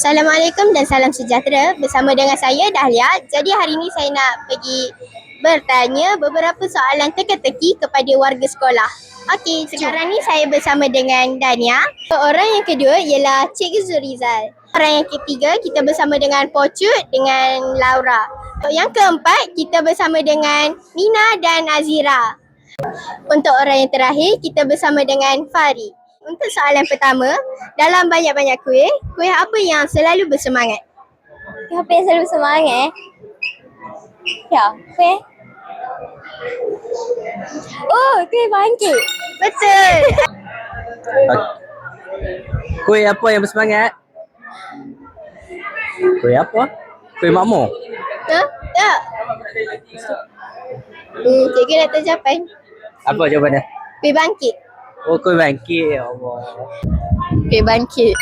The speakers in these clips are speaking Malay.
Assalamualaikum dan salam sejahtera. Bersama dengan saya Dahlia. Jadi hari ini saya nak pergi bertanya beberapa soalan teka-teki kepada warga sekolah. Okey, sekarang ni saya bersama dengan Dania. Orang yang kedua ialah Cikgu Zurizal. Orang yang ketiga kita bersama dengan Pocut dengan Laura. Yang keempat kita bersama dengan Nina dan Azira. Untuk orang yang terakhir kita bersama dengan Fari. Untuk soalan pertama, dalam banyak-banyak kuih apa yang selalu bersemangat? Kuih apa yang selalu bersemangat? Ya, kuih. Oh, kuih bangkit. Betul. Kuih apa yang bersemangat? Kuih apa? Kuih makmur? Tak. Cikgu dah tahu jawapan. Apa jawapannya? Kuih bangkit. Oh, kuih bangkit. Ya Allah. Kuih bangkit.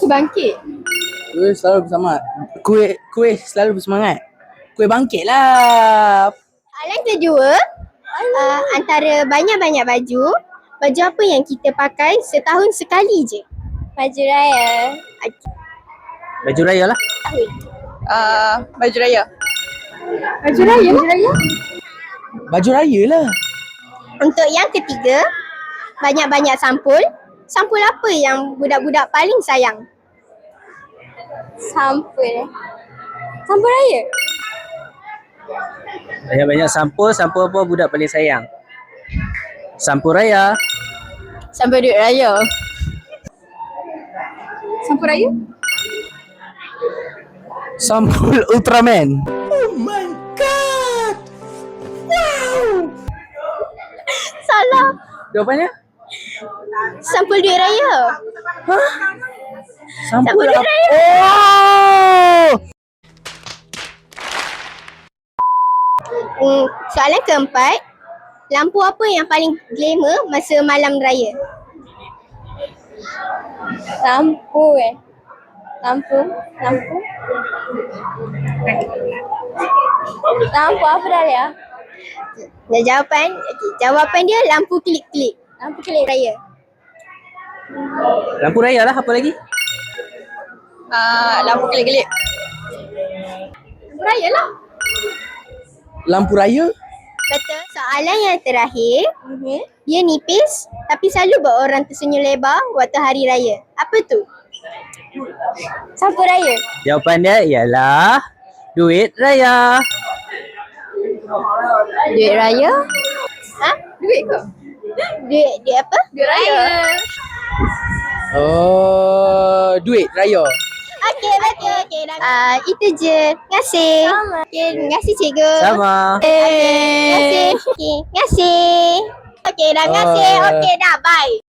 Kuih bangkit. Kuih selalu bersemangat. Kuih selalu bersemangat. Kuih bangkit lah. Soalan kedua, antara banyak-banyak baju apa yang kita pakai setahun sekali je? Baju raya. Baju raya lah. Baju raya. Baju raya? Baju raya lah. Untuk yang ketiga, banyak-banyak sampul. Sampul apa yang budak-budak paling sayang? Sampul. Sampul raya. Banyak-banyak sampul apa budak paling sayang? Sampul raya. Sampul duit raya. Sampul raya? Sampul Ultraman. Salah. Jawapannya? Sampul duit raya. Sampul duit apa? raya. Oh! Soalan keempat, lampu apa yang paling glamour masa malam raya? Lampu. Lampu apa Dahlia? Jawapan, jawapan dia lampu kelip-kelip. Lampu kelip. Raya. Lampu raya lah. Apa lagi? Lampu kelip-kelip. Lampu raya lah. Lampu raya? Betul. Soalan yang terakhir, dia nipis tapi selalu buat orang tersenyum lebar waktu hari raya. Apa tu? Sampul raya. Jawapannya ialah duit raya. Duit raya? Duit ke? Duit apa? Duit raya. Oh, duit raya. Okey, betul. Okey, dah. Itu je. Terima kasih. Sama. Okey, terima kasih cikgu. Sama. Terima kasih. Okey, terima kasih. Okey, dah terima kasih. Okey, dah. Bye.